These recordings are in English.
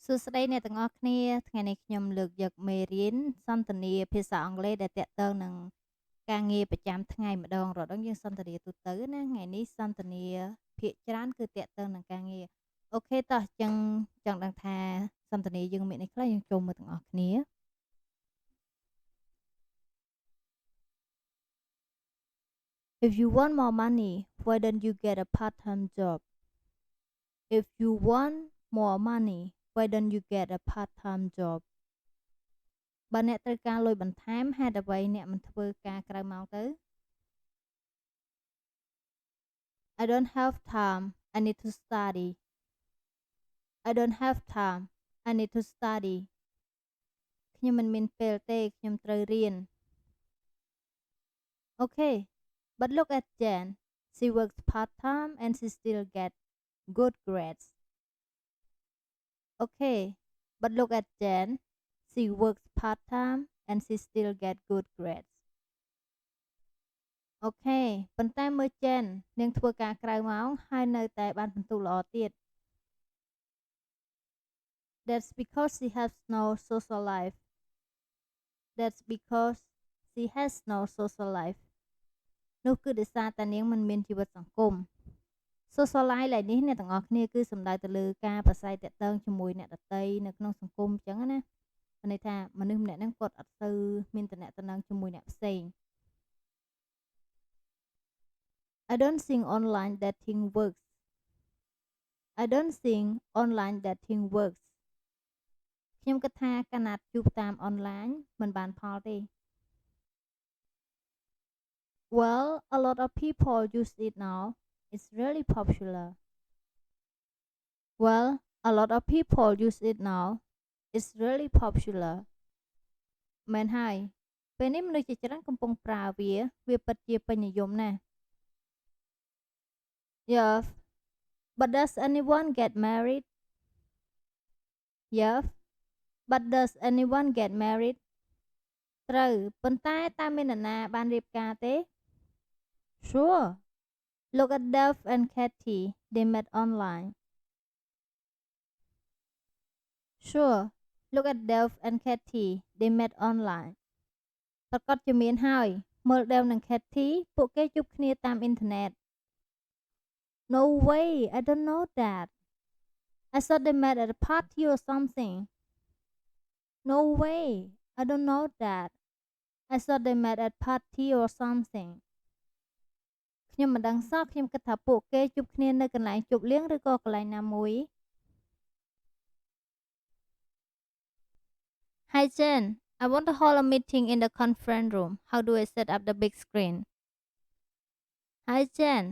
សួស្តីអ្នកទាំងអស់គ្នាថ្ងៃនេះខ្ញុំលើកយកមេរៀនសន្ទនាភាសាអង់គ្លេសដែលទាក់ទងនឹងការងារប្រចាំថ្ងៃម្ដងរហូតយើងសន្ទនាទូទៅណាថ្ងៃនេះសន្ទនាភាគច្រើនគឺទាក់ទងនឹងការងារអូខេតោះចឹងចង់ដឹងថាសន្ទនាយើងមានអីខ្លះយើងចូលមើលទាំងអស់គ្នា If you want more money why don't you get a part-time job If you want more money why don't you get a part-time job បើអ្នកត្រូវការលុយបន្ថែមហេតុអ្វីអ្នកមិនធ្វើការក្រៅម៉ោងទៅ I don't have time I need to study I don't have time I need to study ខ្ញុំមិនមានពេលទេខ្ញុំត្រូវរៀន Okay but look at Jan she works part-time and she still get good grades Okay but look at Jan she works part-time and she still get good grades អូខេប៉ុន្តែមើលចេននាងធ្វើការក្រៅម៉ោងហើយនៅតែបានពិន្ទុល្អទៀត That's because she has no social life That's because she has no social life នោះគឺដោយសារតែនាងមិនមានជីវិតសង្គម Social life ឡើយនេះអ្នកទាំងអស់គ្នាគឺសំដៅទៅលើការប្រស័យតាក់ទងជាមួយអ្នកដទៃនៅក្នុងសង្គមអញ្ចឹងណាមានន័យថាមនុស្សម្នាក់ហ្នឹងគាត់អត់ទៅមានតំណែងជាមួយអ្នកផ្សេងI don't think online dating works I don't think online dating works ខ្ញុំគិតថាការណាត់ជួបតាមអនឡាញមិនបានផលទេ Well a lot of people use it now it's really popular Well a lot of people use it now it's really popular មែនហើយពេលនេះមនុស្សជាច្រើនកំពុងប្រើវាពិតជាពេញនិយមណាស់ Yeah but does anyone get married Yeah but does anyone get married ត្រូវប៉ុន្តែតើមាននរណាបានរៀបការទេ Sure Look at Dave and Katie they met online Sure Look at Dave and Katie they met online ប្រកាសជាមានហើយមើល Dave និង Katie ពួកគេជួបគ្នាតាមអ៊ីនធឺណិត No way I don't know that I thought they met at a party or something No way I don't know that I thought they met at party or something ខ្ញុំមិនដឹងសោះខ្ញុំគិតថាពួកគេជួបគ្នានៅកន្លែងជប់លៀងឬក៏កន្លែងណាមួយ Hi Jen I want to hold a meeting in the conference room how do I set up the big screen Hi Jen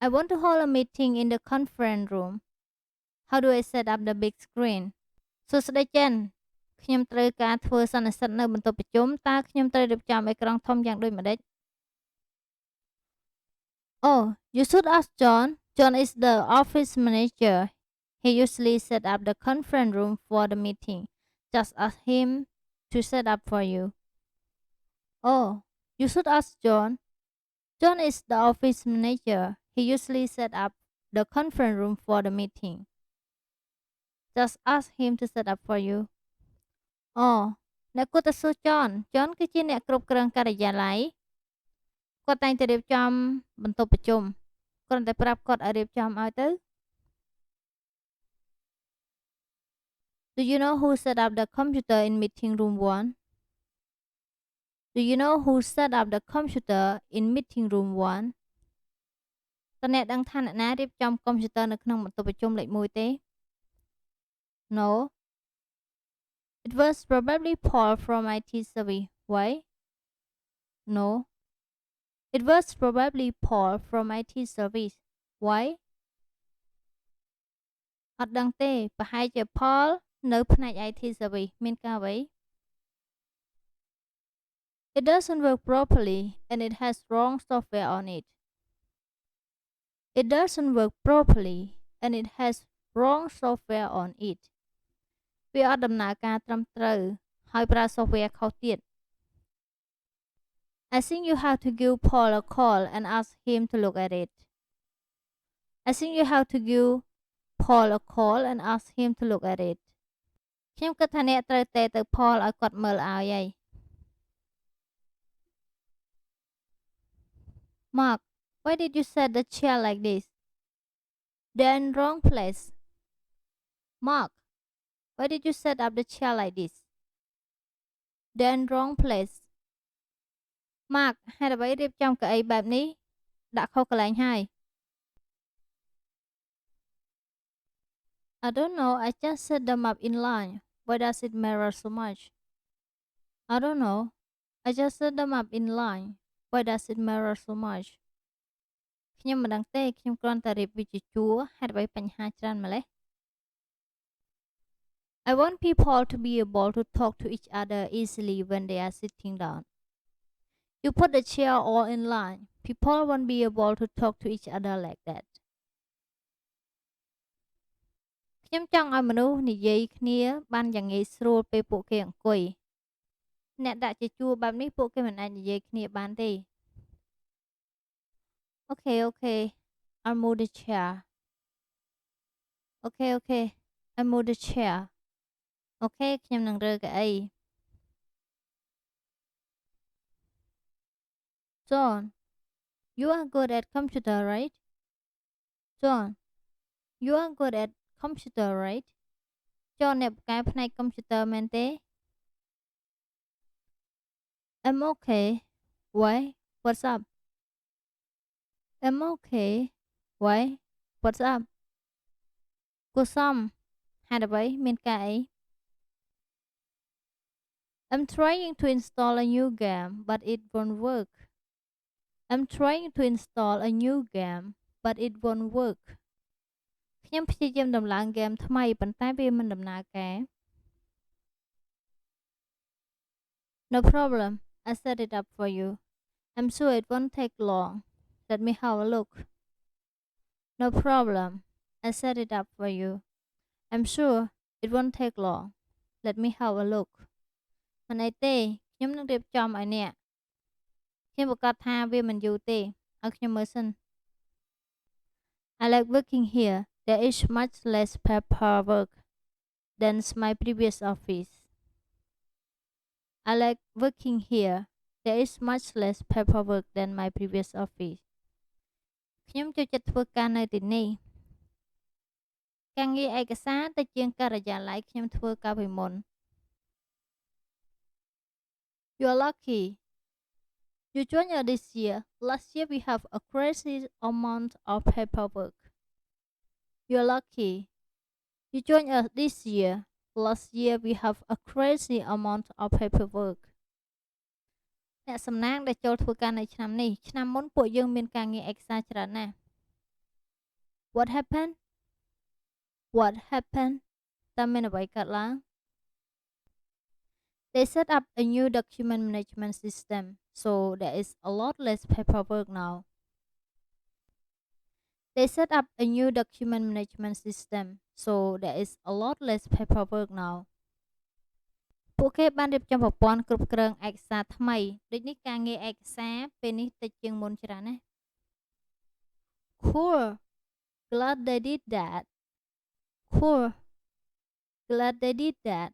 I want to hold a meeting in the conference room how do I set up the big screen សួស្តី Jen ខ្ញុំត្រូវការធ្វើសន្និសីទនៅបន្ទប់ប្រជុំតើខ្ញុំត្រូវរៀបចំអេក្រង់ធំយ៉ាងដូចម្តេច Oh you should ask John John is the office manager he usually set up the conference room for the meeting just ask him to set up for you Oh you should ask John John is the office manager he usually set up the conference room for the meeting just ask him to set up for you អូអ្នកគួរតែសួរ John គឺជាអ្នកគ្រប់គ្រងការិយាល័យគាត់តែងតែរៀបចំបន្ទប់ប្រជុំគ្រាន់តែប្រាប់គាត់ឲ្យរៀបចំឲ្យទៅ Do you know who set up the computer in meeting room 1 Do you know who set up the computer in meeting room 1តើអ្នកដឹងថាអ្នកណារៀបចំកុំព្យូទ័រនៅក្នុងបន្ទប់ប្រជុំលេខ1ទេ No It was probably Paul from IT service Why No It was probably Paul from IT service Why អត់ដឹងទេប្រហែលជា Paul នៅផ្នែក IT service មានការអ្វី It doesn't work properly and it has wrong software on it It doesn't work properly and it has wrong software on it វាអត់ដំណើរការត្រឹមត្រូវហើយប្រើ software ខុសទៀត I think you have to give Paul a call and ask him to look at it I think you have to give Paul a call and ask him to look at it ខ្ញុំគិតថាអ្នកត្រូវតែទៅផលឲ្យគាត់មើលឲ្យហើយ Mark, why did you set the chair like this? They're in wrong place. Mark, why did you set up the chair like this? They're in wrong place. Mark ហេតុអ្វីរៀបចំកៅអីបែបនេះដាក់ខុសកន្លែងហើយ I don't know, I just set them up in line. Why does it matter so much? I don't know, I just set them up in line. Why does it matter so much? ខ្ញុំមិនដឹងទេខ្ញុំគ្រាន់តែរៀបវាជាជួរហេតុអ្វីបញ្ហាច្រើនម្ល៉េះ I want people to be able to talk to each other easily when they are sitting down. You put the chair all in line. People won't be able to talk to each other like that. ខ្ញុំចង់ឲ្យមនុស្សនិយាយគ្នាបានយ៉ាងងាយស្រួលពេលពួកគេអង្គុយអ្នកដាក់ជាជួរបែបនេះពួកគេមិនអាចនិយាយគ្នាបានទេ Okay, I'll move the chair. Okay, I'll move the chair. Okay ខ្ញុំនឹងរើកៅអី John, you are good at computer, right? John, you are good at computer, right? John អ្នកបកកែផ្នែក computer មែនទេ I'm okay. Why? What's up? I'm okay. Why? What's up? គួសមហេតុអ្វីមានការអី I'm trying to install a new game, but it won't work. I'm trying to install a new game, but it won't work. ខ្ញុំព្យាយាមដំឡើងហ្គេមថ្មីប៉ុន្តែវាមិនដំណើរការ No problem. I set it up for you. I'm sure it won't take long. Let me have a look. No problem. I set it up for you. I'm sure it won't take long. Let me have a look. មិនអីទេខ្ញុំនឹងរៀបចំឲ្យអ្នកខ្ញុំប្រកាសថាវាមិនយូរទេឲ្យខ្ញុំមើលសិន I like working here. There is much less paperwork than my previous office. I like working here. There is much less paperwork than my previous office. ខ្ញុំចូលចិត្តធ្វើការនៅទីនេះការងារឯកសារទៅជាងការិយាល័យខ្ញុំធ្វើកាលពីមុន You're lucky. You joined us this year. Last year we have a crazy amount of paperwork. You're lucky. You joined us this year. Last year we have a crazy amount of paperwork. អ្នកសំណាងដែលចូលធ្វើការនៅឆ្នាំនេះឆ្នាំមុនពួកយើងមានការងារឯកសារច្រើនណាស់ What happened? What happened? តើមានអ្វីកើតឡើង They set up a new document management system, so there is a lot less paperwork now. They set up a new document management system, so there is a lot less paperwork now. ពួកគេបានរៀបចំប្រព័ន្ធគ្រប់គ្រងឯកសារថ្មីដូចនេះការងារឯកសារពេលនេះតិចជាងមុនច្រើនណាស់ Cool. Glad they did that. Cool. Glad they did that.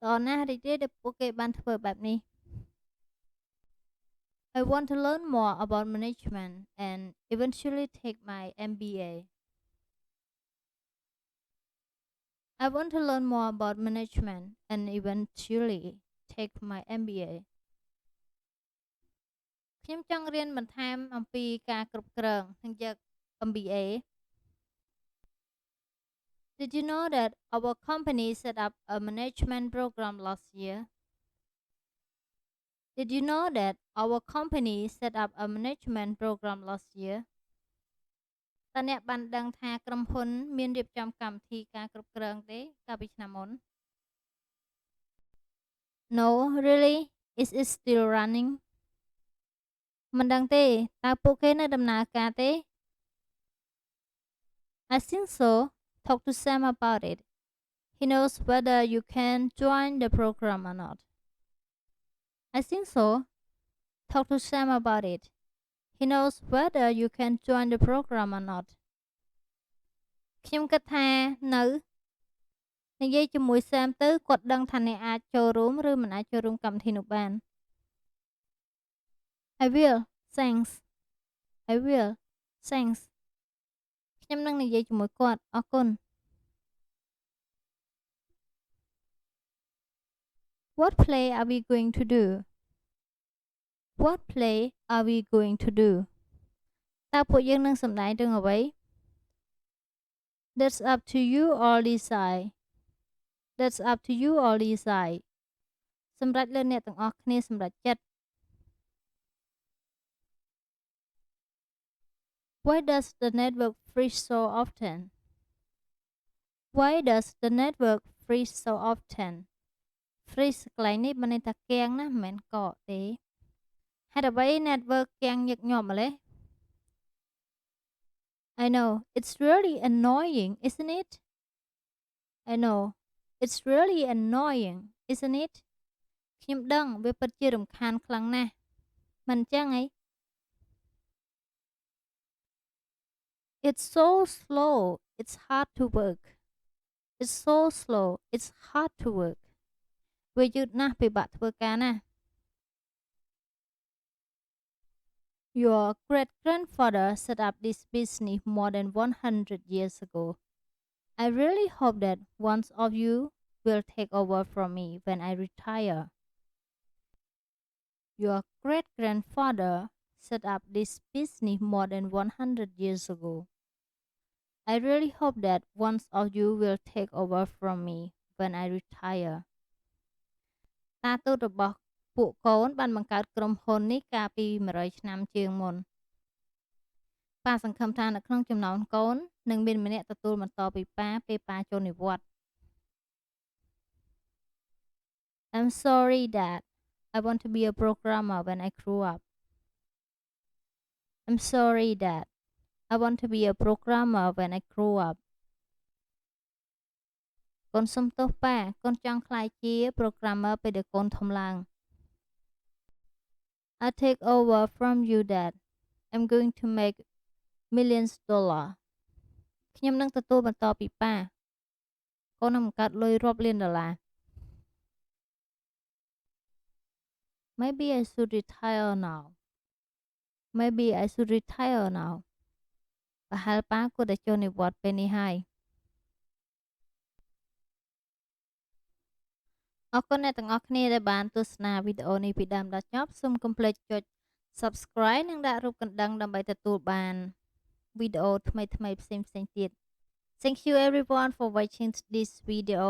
តណារីករាយដែលពួកគេបានធ្វើបែបនេះ I want to learn more about management and eventually take my MBA. I want to learn more about management and eventually take my MBA. ខ្ញុំចង់រៀនបន្ថែមអំពីការគ្រប់គ្រងនិងយក MBA. Did you know that our company set up a management program last year? Did you know that our company set up a management program last year? តើអ្នកបានដឹងថាក្រុមហ៊ុនមានរៀបចំកម្មវិធីការគ្រប់គ្រងទេកាលពីឆ្នាំមុន No, really? Is it still running? មិនដឹងទេតើពួកគេនៅដំណើរការទេ I think so. Talk to Sam about it. He knows whether you can join the program or not. I think so. Talk to Sam about it. He knows whether you can join the program or not. ខ្ញុំគិតថានៅ និយាយជាមួយ Sam ទៅគាត់ដឹងថាអ្នកអាចចូលរួមឬមិនអាចចូលរួមកម្មវិធីនោះបាន I will thanks I will thanks ខ្ញុំនឹងនិយាយជាមួយគាត់អរគុណ What play are we going to do What play are we going to do តើពួកយើងនឹងសម្ដែងរឿងអ្វី That's up to you or decide That's up to you or decide សម្រាប់លើអ្នកទាំងអស់គ្នាសម្រេចចិត្ត Why does the network freeze so often Why does the network freeze so often freeze កន្លែងនេះបានន័យថាគាំងណាមិនមែនកកទេហេតុអ្វី network គាំងញឹកញាប់ម្ល៉េះ I know it's really annoying isn't it I know it's really annoying isn't it ខ្ញុំដឹងវាពិតជារំខានខ្លាំងណាស់មិនអញ្ចឹងអី It's so slow it's hard to work It's so slow it's hard to work វាយឺតណាស់ពិបាកធ្វើការណាស់ Your great grandfather set up this business more than 100 years ago I really hope that one of you will take over from me when I retire Your great grandfather set up this business more than 100 years ago I really hope that one of you will take over from me when I retire តាទូតរបស់ពួកកូនបានបង្កើតក្រុមហ៊ុននេះកាលពី100ឆ្នាំជាងមុនប៉ាសង្ឃឹមថានៅក្នុងចំណោមកូននឹងមានម្នាក់ទទួលបន្តពីប៉ាពេលប៉ាចូលនិវត្តន៍ I'm sorry Dad I want to be a programmer when I grow up I'm sorry Dad I want to be a programmer when I grow up កូនសុំទោសប៉ាកូនចង់ក្លាយជា programmer ពេលដែលកូនធំឡើង I'll take over from you Dad I'm going to make millions dollar ខ្ញុំនឹងទទួលបន្តពីប៉ាកូននឹងបង្កើតលុយរាប់លានដុល្លារ Maybe I should retire now Maybe I should retire now ប្រហែលប៉ាគួរតែចូលនិវត្តន៍ពេលនេះហើយអរគុណអ្នកទាំងអស់គ្នាដែលបានទស្សនាវីដេអូនេះពីដើមដល់ចប់សូមកុំភ្លេចចុច Subscribe និងដាក់រូបកណ្ដឹងដើម្បីទទួលបានវីដេអូថ្មីៗផ្សេងៗទៀត Thank you everyone for watching this video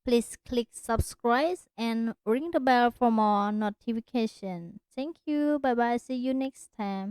Please click subscribe and ring the bell for more notification Thank you bye bye see you next time